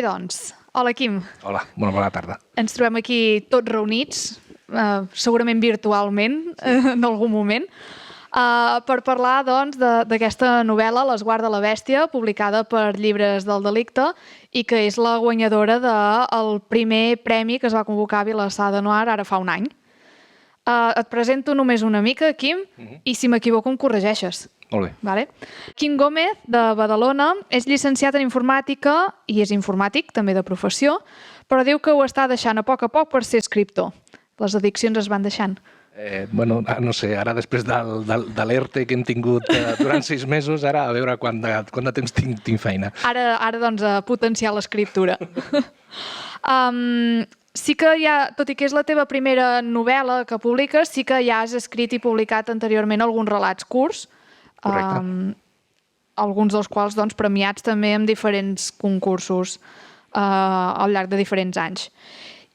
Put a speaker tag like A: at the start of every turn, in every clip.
A: doncs. Hola, Quim.
B: Hola, bona tarda.
A: Ens trobem aquí tots reunits, segurament virtualment, en algun moment, per parlar doncs, d'aquesta novel·la, L'esguard de la bèstia, publicada per Llibres del Delicte i que és la guanyadora del primer premi que es va convocar a Vilassar de Noir ara fa un any. Et presento només una mica, Quim, i si m'equivoco em corregeixes.
B: Molt bé.
A: Vale. Quim Gómez, de Badalona, és llicenciat en informàtica i és informàtic, també de professió, però diu que ho està deixant a poc per ser escriptor. Les addiccions es van deixant.
B: No sé, ara després de l'ERTE que hem tingut durant 6 mesos, ara a veure quant de temps tinc feina.
A: Ara doncs, a potenciar l'escriptura. Sí que tot i que és la teva primera novel·la que publiques, sí que ja has escrit i publicat anteriorment alguns relats curts,
B: correcte.
A: Alguns dels quals doncs, premiats també en diferents concursos al llarg de diferents anys.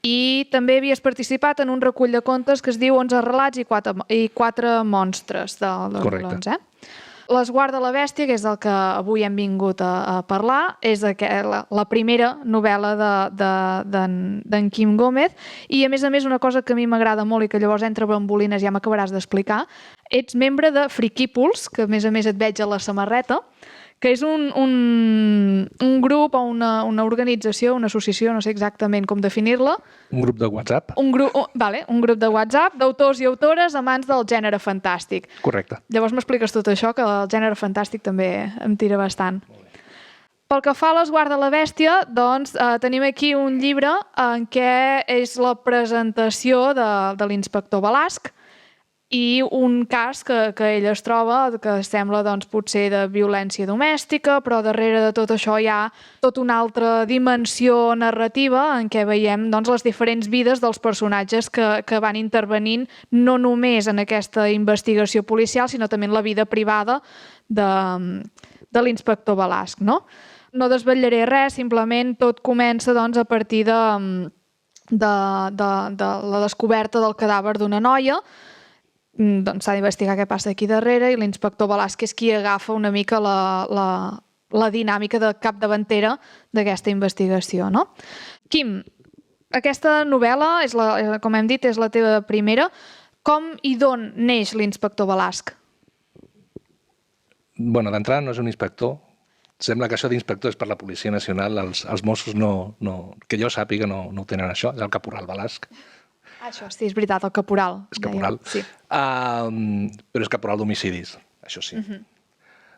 A: I també havies participat en un recull de contes que es diu 11 relats i 4 monstres
B: Correcte.
A: L'esguard de la bèstia, que és del que avui hem vingut a parlar, és la primera novel·la d'en Quim Gómez i, a més, una cosa que a mi m'agrada molt i que llavors entre bambolines ja m'acabaràs d'explicar, ets membre de Friquípols, que a més et veig a la samarreta, que és un grup o una organització, una associació, no sé exactament com definir-la.
B: Un grup de WhatsApp.
A: Un grup de WhatsApp d'autors i autores amants del gènere fantàstic.
B: Correcte.
A: Llavors m'expliques tot això, que el gènere fantàstic també em tira bastant. Pel que fa a l'esguard de la bèstia, doncs tenim aquí un llibre en què és la presentació de l'inspector Balasc i un cas que ell es troba, que sembla doncs, potser de violència domèstica, però darrere de tot això hi ha tota una altra dimensió narrativa en què veiem doncs, les diferents vides dels personatges que van intervenint no només en aquesta investigació policial, sinó també en la vida privada de l'inspector Balasc. No desvetllaré res, simplement tot comença doncs, a partir de la descoberta del cadàver d'una noia. Doncs s'ha d'investigar què passa aquí darrere i l'inspector Balasc és qui agafa una mica la dinàmica de capdavantera d'aquesta investigació. Quim, aquesta novel·la, com hem dit, és la teva primera. Com i d'on neix l'inspector Balasc?
B: D'entrada no és un inspector. Sembla que això d'inspector és per la Policia Nacional. Els Mossos, que jo sàpiga, no ho tenen això. És el caporal Balasc.
A: Això sí, és veritat, el caporal.
B: És caporal.
A: Sí.
B: Però és caporal d'homicidis, això sí.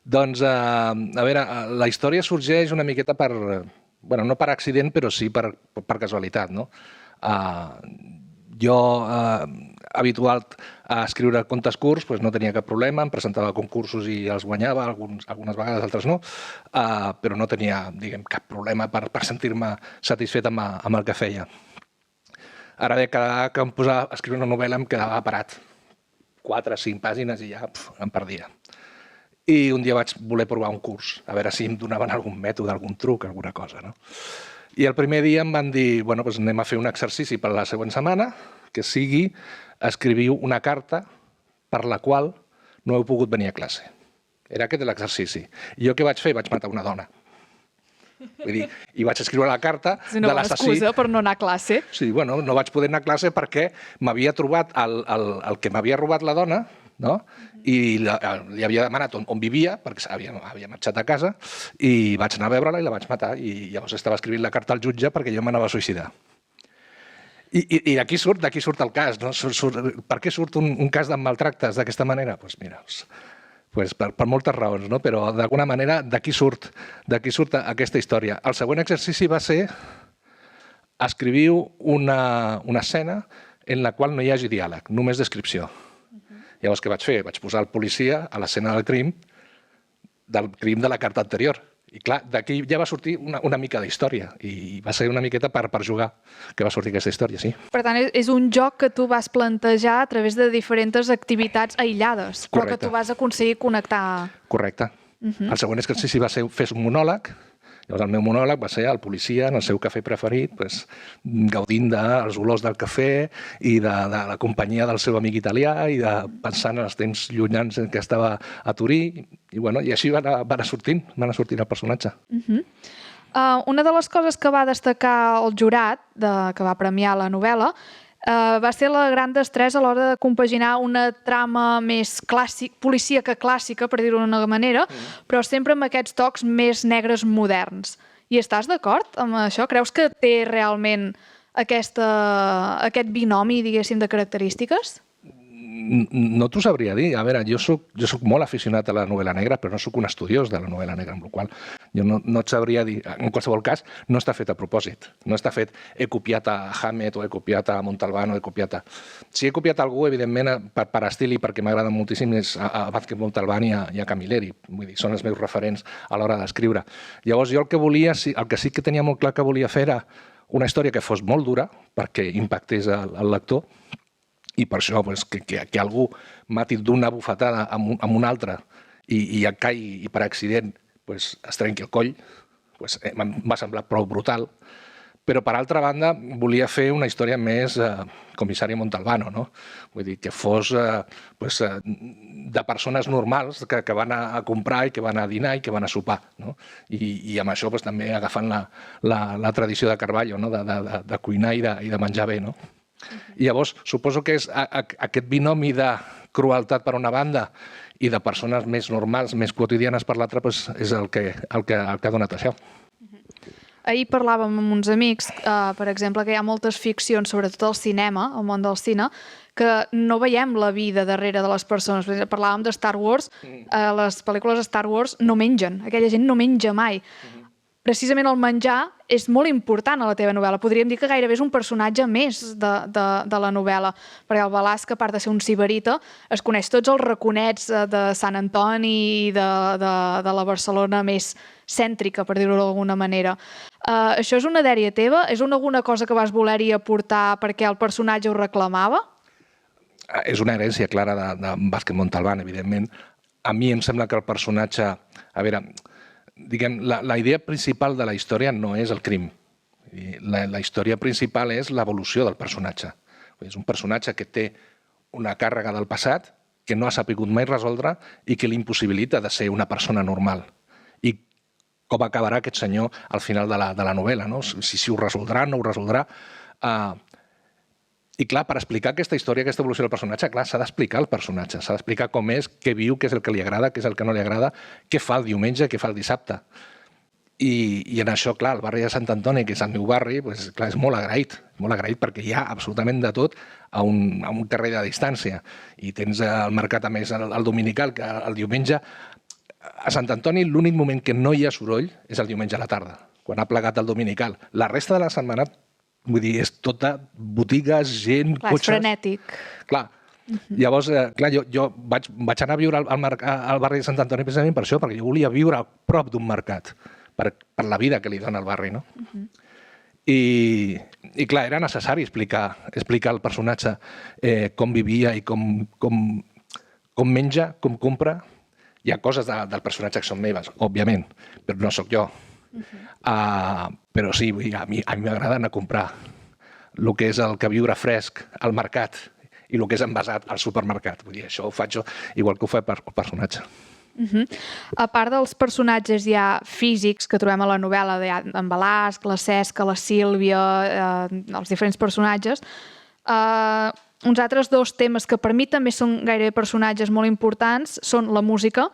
B: Doncs, a veure, la història sorgeix una miqueta no per accident, però sí per casualitat, no? Jo, habitual a escriure contes curts, no tenia cap problema, em presentava a concursos i els guanyava, algunes vegades, altres no, però no tenia, cap problema per sentir-me satisfet amb el que feia. Ara bé, cada que em posava a escriure una novel·la em quedava parat. 4 o 5 pàgines i ja em perdia. I un dia vaig voler provar un curs, a veure si em donaven algun mètode, algun truc, alguna cosa. I el primer dia em van dir, anem a fer un exercici per la següent setmana, que sigui escriviu una carta per la qual no heu pogut venir a classe. Era aquest l'exercici. I jo què vaig fer? Vaig matar una dona. I vaig escriure la carta de l'assassí.
A: És una bona excusa per no anar a classe.
B: Sí, no vaig poder anar a classe perquè m'havia trobat el que m'havia robat la dona, i li havia demanat on vivia, perquè havia marxat a casa, i vaig anar a veure-la i la vaig matar. I llavors estava escrivint la carta al jutge perquè jo m'anava a suïcidar. I d'aquí surt el cas. Per què surt un cas de maltractes d'aquesta manera? Doncs mira... per moltes raons, però d'alguna manera d'aquí surt aquesta història. El següent exercici va ser escriviu una escena en la qual no hi hagi diàleg, només descripció. Llavors què vaig fer? Vaig posar el policia a l'escena del crim de la carta anterior. I clar, d'aquí ja va sortir una mica d'història i va ser una miqueta per jugar que va sortir aquesta història, sí.
A: Per tant, és un joc que tu vas plantejar a través de diferents activitats aïllades, però que tu vas aconseguir connectar.
B: Correcte. El següent exercici va ser fer un monòleg. Llavors el meu monòleg va ser el policia en el seu cafè preferit, gaudint dels olors del cafè i de la companyia del seu amic italià i pensant en els temps llunyans en què estava a Turí. I així va anar sortint el personatge.
A: Una de les coses que va destacar el jurat, que va premiar la novel·la, va ser la gran destresa a l'hora de compaginar una trama més policíaca clàssica, per dir-ho d'una manera, però sempre amb aquests tocs més negres moderns. I estàs d'acord amb això? Creus que té realment aquest binomi, diguéssim, de característiques?
B: No t'ho sabria dir. A veure, jo soc molt aficionat a la novel·la negra, però no soc un estudiós de la novel·la negra, amb la qual jo no et sabria dir. En qualsevol cas, no està fet a propòsit. No està fet, he copiat a Hammett o he copiat a Montalbán o he copiat a... Si he copiat algú, evidentment, per estil i perquè m'agrada moltíssim, és a Vázquez Montalbán i a Camilleri. Vull dir, són els meus referents a l'hora d'escriure. Llavors, jo el que sí que tenia molt clar que volia fer era una història que fos molt dura, perquè impactés el lector, i per això que algú mati d'una bufetada amb un altre i caigui i per accident es trenqui el coll, em va semblar prou brutal. Però, per altra banda, volia fer una història més comissari Montalbano, no? Vull dir, que fos de persones normals que van a comprar i que van a dinar i que van a sopar, no? I amb això també agafant la tradició de Carballo, no? De cuinar i de menjar bé, no? I llavors suposo que és aquest binomi de crueltat per una banda i de persones més normals, més quotidianes per l'altra, és el que ha donat això.
A: Ahir parlàvem amb uns amics, per exemple, que hi ha moltes ficcions, sobretot al cinema, al món del cine, que no veiem la vida darrere de les persones. Parlàvem de Star Wars, les pel·lícules de Star Wars no mengen, aquella gent no menja mai. Precisament el menjar és molt important a la teva novel·la. Podríem dir que gairebé és un personatge més de la novel·la, perquè el Balasc, a part de ser un sibarita, es coneix tots els raconets de Sant Antoni i de la Barcelona més cèntrica, per dir-ho d'alguna manera. Això és una dèria teva? És alguna cosa que vas voler-hi aportar perquè el personatge ho reclamava?
B: És una herència clara de Vázquez Montalbán, evidentment. A mi em sembla que el personatge... A veure, diguem, la idea principal de la història no és el crim. La història principal és l'evolució del personatge. És un personatge que té una càrrega del passat que no ha sapigut mai resoldre i que l'impossibilita de ser una persona normal. I com acabarà aquest senyor al final de la novel·la, no? Si ho resoldrà, no ho resoldrà. I clar, per explicar aquesta història, aquesta evolució del personatge, clar, s'ha d'explicar el personatge, s'ha d'explicar com és, què viu, què és el que li agrada, què és el que no li agrada, què fa el diumenge, què fa el dissabte. I en això, clar, el barri de Sant Antoni, que és el meu barri, clar, és molt agraït perquè hi ha absolutament de tot a un carrer de distància. I tens el mercat, a més, el dominical, que el diumenge... A Sant Antoni l'únic moment que no hi ha soroll és el diumenge a la tarda, quan ha plegat el dominical. La resta de la setmana, vull dir, és tota botigues, gent,
A: clar,
B: cotxes...
A: És frenètic.
B: Clar. Llavors, clar, jo vaig anar a viure al barri de Sant Antoni precisament per això, perquè jo volia viure a prop d'un mercat, per la vida que li dona el barri, no? I clar, era necessari explicar al personatge com vivia i com menja, com compra. Hi ha coses del personatge que són meves, òbviament, però no sóc jo. Però sí, a mi m'agrada anar a comprar el que és el que viure fresc al mercat i el que és envasat al supermercat. Vull dir, això ho faig igual que ho fa el personatge.
A: A part dels personatges ja físics que trobem a la novel·la, en Balasc, la Cesca, la Sílvia, els diferents personatges, uns altres dos temes que per mi també són gairebé personatges molt importants són la música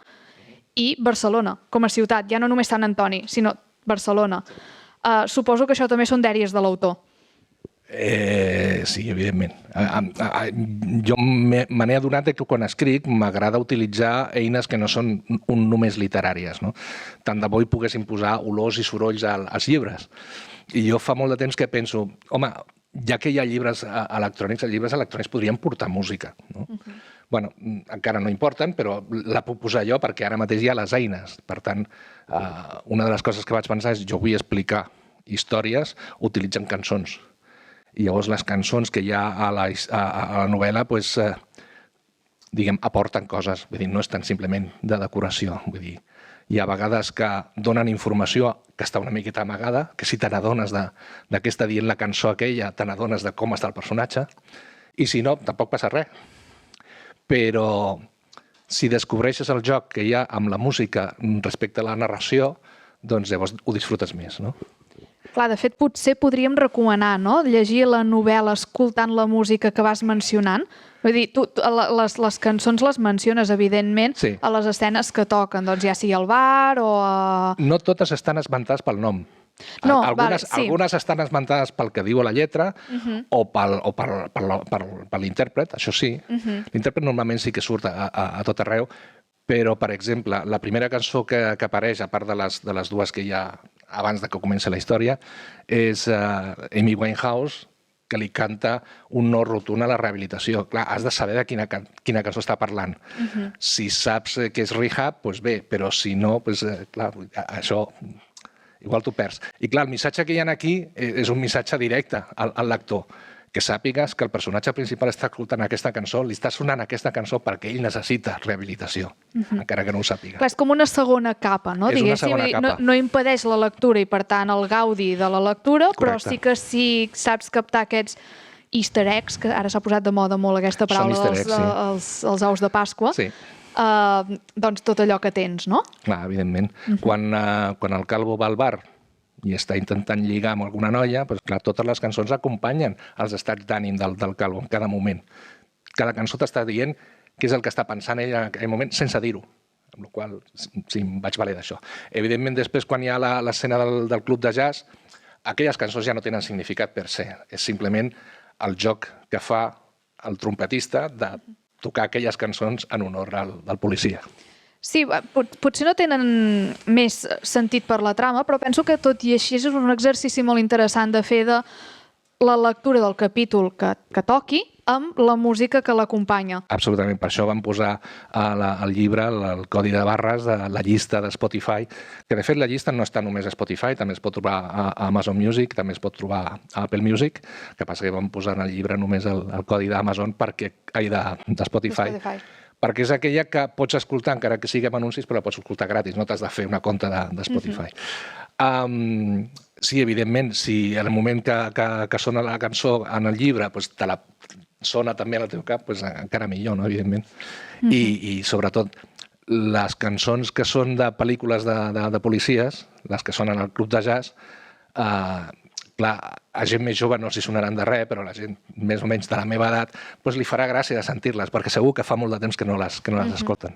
A: i Barcelona, com a ciutat. Ja no només Sant Antoni, sinó Barcelona. Suposo que això també són dèries de l'autor.
B: Sí, evidentment. Jo me n'he adonat que quan escric m'agrada utilitzar eines que no són només literàries, no? Tant de bo hi poguessin posar olors i sorolls als llibres. I jo fa molt de temps que penso, home, ja que hi ha llibres electrònics, els llibres electrònics podrien portar música, no? Bueno, encara no importen, però la puc posar jo perquè ara mateix hi ha les eines. Per tant, una de les coses que vaig pensar és jo vull explicar històries utilitzant cançons. I llavors les cançons que hi ha a la novel·la, diguem, aporten coses. Vull dir, no és tan simplement de decoració. Vull dir, hi ha vegades que donen informació que està una miqueta amagada, que si te n'adones de què està dient la cançó aquella, te n'adones de com està el personatge, i si no, tampoc passa res. Però si descobreixes el joc que hi ha amb la música respecte a la narració, doncs llavors ho disfrutes més, no?
A: Clar, de fet, potser podríem recomanar, no?, llegir la novel·la escoltant la música que vas mencionant. Vull dir, tu les cançons les menciones, evidentment,
B: Sí.
A: a les escenes que toquen, doncs ja sigui al bar o a...
B: No totes estan esmentades pel nom.
A: No,
B: algunes,
A: vale, sí.
B: algunes estan esmentades pel que diu a la lletra o per l'intèrpret, això sí. L'intèrpret normalment sí que surt a tot arreu, però, per exemple, la primera cançó que apareix, a part de les dues que hi ha abans de que comenci la història, és Amy Winehouse, que li canta un no rotund a la rehabilitació. Clar, has de saber de quina cançó està parlant. Si saps que és Rehab, doncs bé, però si no, doncs, clar, això igual t'ho perds. I clar, el missatge que hi ha aquí és un missatge directe al lector, que sàpigues que el personatge principal està escoltant aquesta cançó, li està sonant aquesta cançó perquè ell necessita rehabilitació, encara que no ho sàpiga.
A: Clar, és com una segona capa, no?
B: És una
A: Diguéssim,
B: segona capa.
A: No impedeix la lectura i, per tant, el gaudi de la lectura, però
B: Correcte.
A: sí que si saps captar aquests easter eggs, que ara s'ha posat de moda molt aquesta
B: Són
A: paraula
B: easter eggs,
A: els ous de Pasqua,
B: Sí.
A: doncs tot allò que tens, no?
B: Clar, evidentment. Quan el Calvo va al bar i està intentant lligar amb alguna noia, doncs, clar, totes les cançons acompanyen els estats d'ànim del Calvo en cada moment. Cada cançó t'està dient què és el que està pensant ell en aquell moment sense dir-ho. Amb la qual cosa, sí, em vaig valer d'això. Evidentment, després, quan hi ha l'escena del club de jazz, aquelles cançons ja no tenen significat per se. És simplement el joc que fa el trompetista de tocar aquelles cançons en honor al policia.
A: Sí, potser no tenen més sentit per la trama, però penso que tot i així és un exercici molt interessant de fer de la lectura del capítol que toqui amb la música que l'acompanya.
B: Absolutament, per això vam posar al llibre el codi de barres de la llista de Spotify, que de fet la llista no està només a Spotify, també es pot trobar a Amazon Music, també es pot trobar a Apple Music, que passa que vam posar en el llibre només el codi d'Amazon de Spotify, perquè és aquella que pots escoltar, encara que sigui amb anuncis, però la pots escoltar gratis, no t'has de fer una compte de Spotify. Sí, evidentment, si en el moment que sona la cançó en el llibre te la sona també al teu cap, encara millor, no? Evidentment. I sobretot, les cançons que són de pel·lícules de policies, les que sonen al club de jazz, clar, a gent més jove no s'hi sonaran de res, però a la gent més o menys de la meva edat li farà gràcia de sentir-les, perquè segur que fa molt de temps que no les escolten.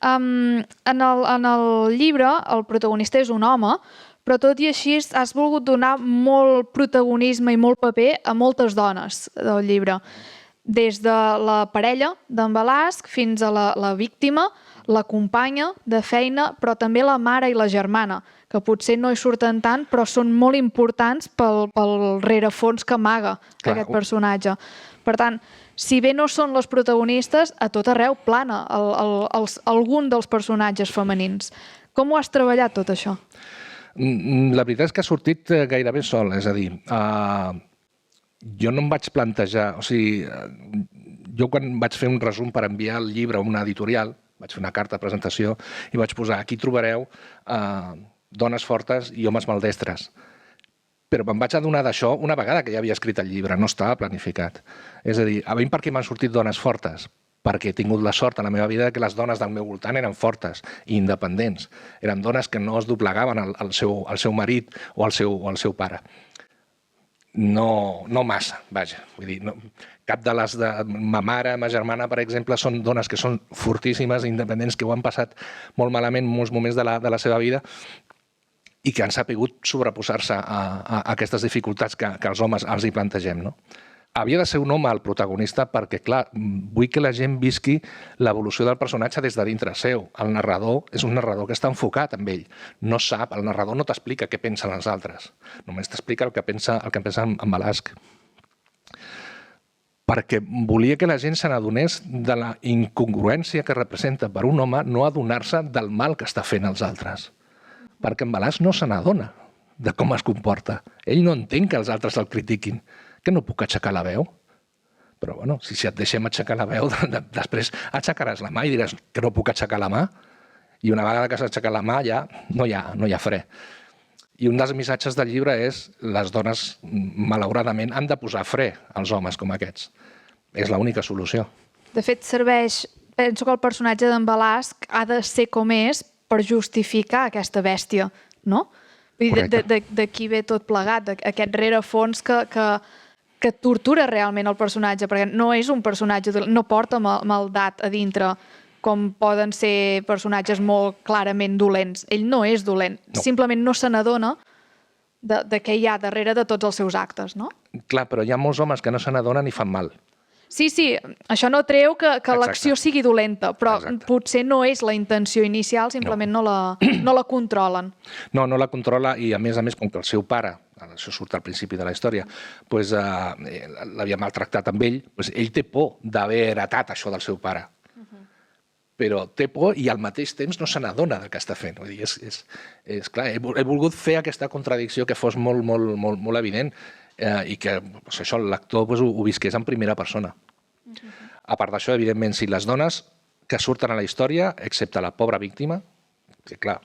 A: En el llibre, el protagonista és un home, però tot i així has volgut donar molt protagonisme i molt paper a moltes dones del llibre. Des de la parella d'en Balasc fins a la víctima, la companya de feina, però també la mare i la germana, que potser no hi surten tant, però són molt importants pel rerefons que amaga aquest personatge. Per tant, si bé no són les protagonistes, a tot arreu plana algun dels personatges femenins. Com ho has treballat, tot això?
B: La veritat és que ha sortit gairebé sol, és a dir, jo no em vaig plantejar, o sigui, jo quan vaig fer un resum per enviar el llibre a una editorial, vaig fer una carta de presentació i vaig posar, aquí trobareu dones fortes i homes maldestres. Però me'n vaig adonar d'això una vegada que ja havia escrit el llibre, no estava planificat. És a dir, a mi per què m'han sortit dones fortes? Perquè he tingut la sort a la meva vida que les dones del meu voltant eren fortes i independents. Eren dones que no es doblegaven al seu marit o al seu pare. No massa, vaja. Vull dir, cap de les de ma mare, ma germana, per exemple, són dones que són fortíssimes, independents, que ho han passat molt malament en molts moments de la seva vida i que han sapigut sobreposar-se a aquestes dificultats que els homes els hi plantegem, no? Havia de ser un home el protagonista perquè, clar, vull que la gent visqui l'evolució del personatge des de dintre seu. El narrador és un narrador que està enfocat en ell. No sap, el narrador no t'explica què pensen els altres. Només t'explica el que pensa en Balasc. Perquè volia que la gent se n'adonés de la incongruència que representa per un home no adonar-se del mal que està fent als altres. Perquè en Balasc no se n'adona de com es comporta. Ell no entén que els altres el critiquin. Que no puc aixecar la veu? Però, bueno, si et deixem aixecar la veu, després aixecaràs la mà i diràs que no puc aixecar la mà. I una vegada que has aixecat la mà ja no hi ha fre. I un dels missatges del llibre és les dones, malauradament, han de posar fre als homes com aquests. És l'única solució.
A: De fet, penso que el personatge d'en Balasc ha de ser com és per justificar aquesta bèstia, no? D'aquí ve tot plegat, aquest rerefons que tortura realment el personatge, perquè no és un personatge, no porta maldat a dintre, com poden ser personatges molt clarament dolents. Ell no és dolent, simplement no se n'adona de què hi ha darrere de tots els seus actes, no?
B: Clar, però hi ha molts homes que no se n'adonen i fan mal.
A: Sí, això no treu que l'acció sigui dolenta, però potser no és la intenció inicial, simplement no la controlen.
B: No la controla i, a més, com que el seu pare, això surt al principi de la història, l'havia maltractat amb ell, ell té por d'haver heretat això del seu pare. Però té por i al mateix temps no se n'adona del que està fent. Vull dir, és clar, he volgut fer aquesta contradicció que fos molt evident i que l'actor ho visqués en primera persona. A part d'això, evidentment, si les dones que surten a la història, excepte la pobra víctima, que clar,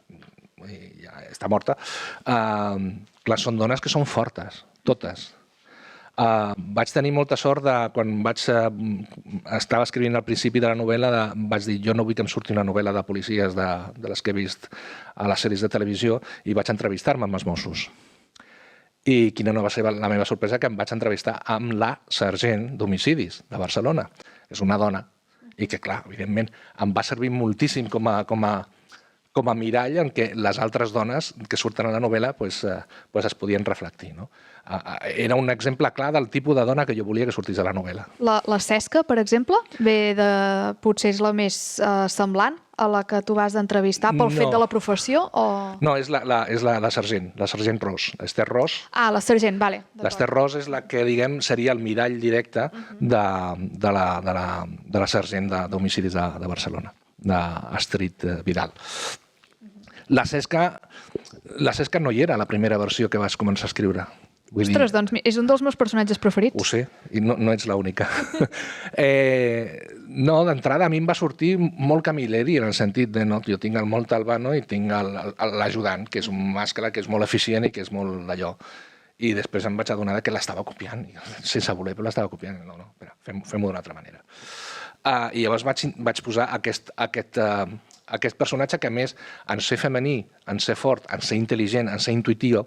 B: ja està morta, clar, són dones que són fortes, totes. Vaig tenir molta sort quan estava escrivint al principi de la novel·la, vaig dir, jo no vull que em surti una novel·la de policies de les que he vist a les sèries de televisió, i vaig entrevistar-me amb els Mossos. I quina no va ser la meva sorpresa, que em vaig entrevistar amb la sergent d'homicidis de Barcelona. És una dona i que, clar, evidentment, em va servir moltíssim com a mirall en què les altres dones que surten a la novel·la es podien reflectir. Era un exemple clar del tipus de dona que jo volia que sortís a la novel·la.
A: La Cesca, per exemple, potser és la més semblant a la que tu vas d'entrevistar pel fet de la professió?
B: No, és la sergent, la sergent Ros, Esther Ros.
A: La sergent, vale.
B: L'Esther Ros és la que, diguem, seria el mirall directe de la sergent d'homicidis de Barcelona, d'Astrid Vidal. La Cesca no hi era a la primera versió que vas començar a escriure.
A: Ostres, doncs és un dels meus personatges preferits.
B: Ho sé, i no ets l'única. No, d'entrada a mi em va sortir molt Camilleri, en el sentit de jo tinc el molt Albano i tinc l'ajudant, que és un mascle que és molt eficient i que és molt d'allò. I després em vaig adonar que l'estava copiant, sense voler, però l'estava copiant. No, espera, fem-ho d'una altra manera. I llavors vaig posar aquest personatge que, a més, en ser femení, en ser fort, en ser intel·ligent, en ser intuïtiu,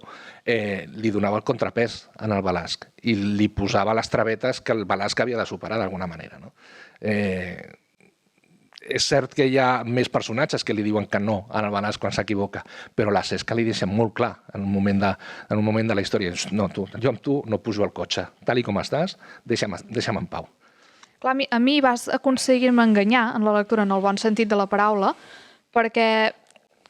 B: li donava el contrapès en el Balasc i li posava les travetes que el Balasc havia de superar d'alguna manera. És cert que hi ha més personatges que li diuen que no en el Balasc quan s'equivoca, però la Cesca li deixa molt clar en un moment de la història. No, jo amb tu no pujo al cotxe. Tal com estàs, deixa'm en pau.
A: Clar, a mi vas aconseguir-me enganyar en la lectura, en el bon sentit de la paraula, perquè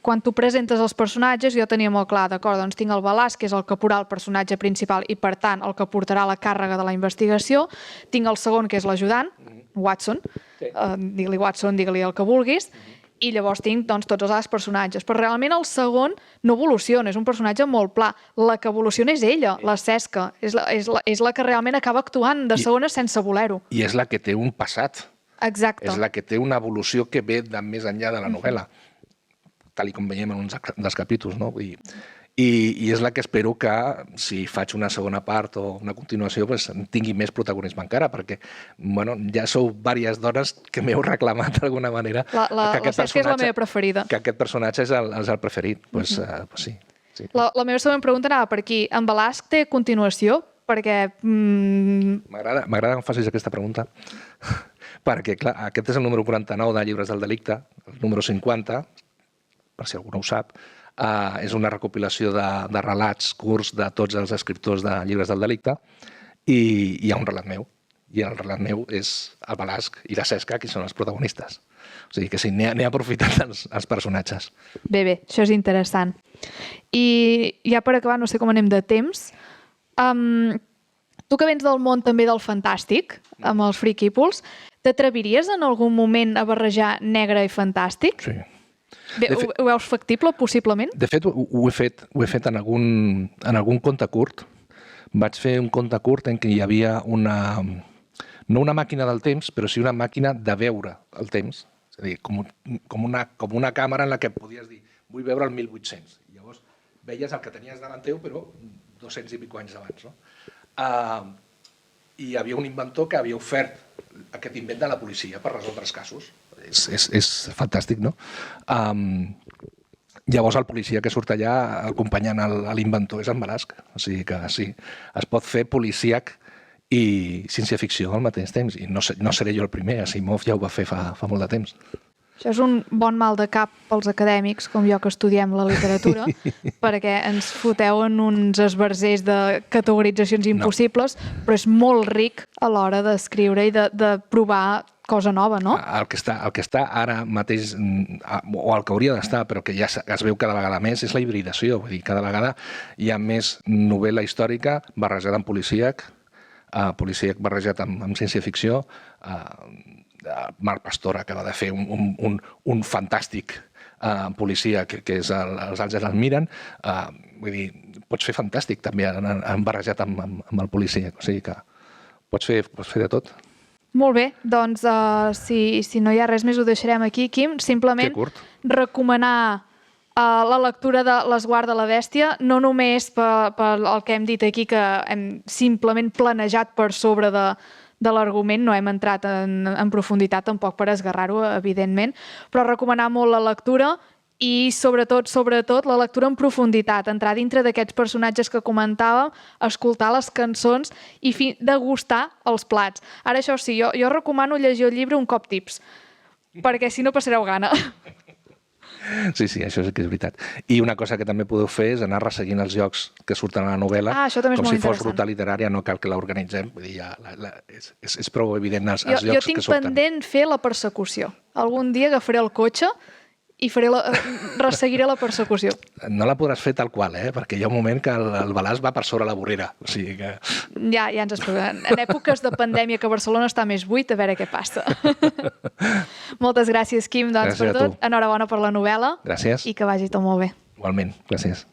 A: quan tu presentes els personatges jo tenia molt clar, d'acord, doncs tinc el Balasc, que és el que portarà el personatge principal i, per tant, el que portarà la càrrega de la investigació, tinc el segon, que és l'ajudant, Watson, digue-li Watson, digue-li el que vulguis, i llavors tinc tots els altres personatges. Però realment el segon no evoluciona, és un personatge molt pla. La que evoluciona és ella, la Cesca. És la que realment acaba actuant de segona sense voler-ho.
B: I és la que té un passat.
A: Exacte.
B: És la que té una evolució que ve de més enllà de la novel·la, tal com veiem en uns dels capítols. I és la que espero que, si faig una segona part o una continuació, tingui més protagonisme encara, perquè ja sou diverses dones que m'heu reclamat d'alguna manera
A: la Cesca és la meva preferida.
B: Que aquest personatge és el preferit. Sí.
A: La meva següent pregunta anava per aquí. En Balasc té continuació? Perquè...
B: M'agrada que em facis aquesta pregunta, perquè, clar, aquest és el número 49 de Llibres del Delicte, el número 50, per si algú no ho sap, és una recopilació de relats curts de tots els escriptors de Llibres del Delicte, i hi ha un relat meu, i el relat meu és el Balasc i la Cesca, que són els protagonistes. O sigui que sí, n'he aprofitat els personatges.
A: Bé, això és interessant. I ja per acabar, no sé com anem de temps, tu que vens del món també del fantàstic, amb els Freakypuls, t'atreviries en algun moment a barrejar negre i fantàstic?
B: Sí.
A: Ho veus factible, possiblement?
B: De fet, ho he fet en algun conte curt. Vaig fer un conte curt en què hi havia no una màquina del temps, però sí una màquina de veure el temps. És a dir, com una càmera en la que podies dir, vull veure el 1800. I llavors veies el que tenies davant teu, però 200 i pico anys abans. I hi havia un inventor que havia ofert aquest invent de la policia per resoldre els casos. És fantàstic, no? Llavors el policia que surt allà acompanyant l'inventor és en Balasc. O sigui que sí, es pot fer policíac i ciència-ficció al mateix temps. I no seré jo el primer, Asimov ja ho va fer fa molt de temps.
A: Això és un bon mal de cap pels acadèmics, com jo que estudiem la literatura, perquè ens foteu en uns esbarzers de categoritzacions impossibles, però és molt ric a l'hora d'escriure i de provar cosa nova, no?
B: El que està ara mateix, o el que hauria d'estar, però que ja es veu cada vegada més, és la hibridació. Vull dir, cada vegada hi ha més novel·la històrica barrejada amb policíac barrejat amb ciència-ficció. Marc Pastor acaba de fer un fantàstic policia que és Els àngels el miren. Vull dir, pots fer fantàstic també barrejat amb el policia. O sigui que pots fer de tot.
A: Molt bé, doncs si no hi ha res més ho deixarem aquí, Quim. Simplement recomanar la lectura de L'esguard de la bèstia, no només pel que hem dit aquí, que hem simplement planejat per sobre de l'argument, no hem entrat en profunditat tampoc per esgarrar-ho, evidentment, però recomanar molt la lectura i sobretot la lectura en profunditat, entrar dintre d'aquests personatges que comentàvem, escoltar les cançons i degustar els plats. Ara això sí, jo recomano llegir el llibre un cop tips, perquè si no passareu gana.
B: Sí, això sí que és veritat. I una cosa que també podeu fer és anar resseguint els llocs que surten a la novel·la, com si fos ruta literària, no cal que l'organitzem. Vull dir, és prou evident els llocs que surten.
A: Jo tinc pendent fer la persecució. Algun dia agafaré el cotxe i resseguiré la persecució.
B: No la podràs fer tal qual, perquè hi ha un moment que el Balàs va per sobre la vorera. O sigui que...
A: Ja ens explicarem. En èpoques de pandèmia que Barcelona està més buit, a veure què passa. Moltes gràcies, Quim, per tot. Enhorabona per la novel·la.
B: Gràcies.
A: I que vagi tot molt bé.
B: Igualment, gràcies.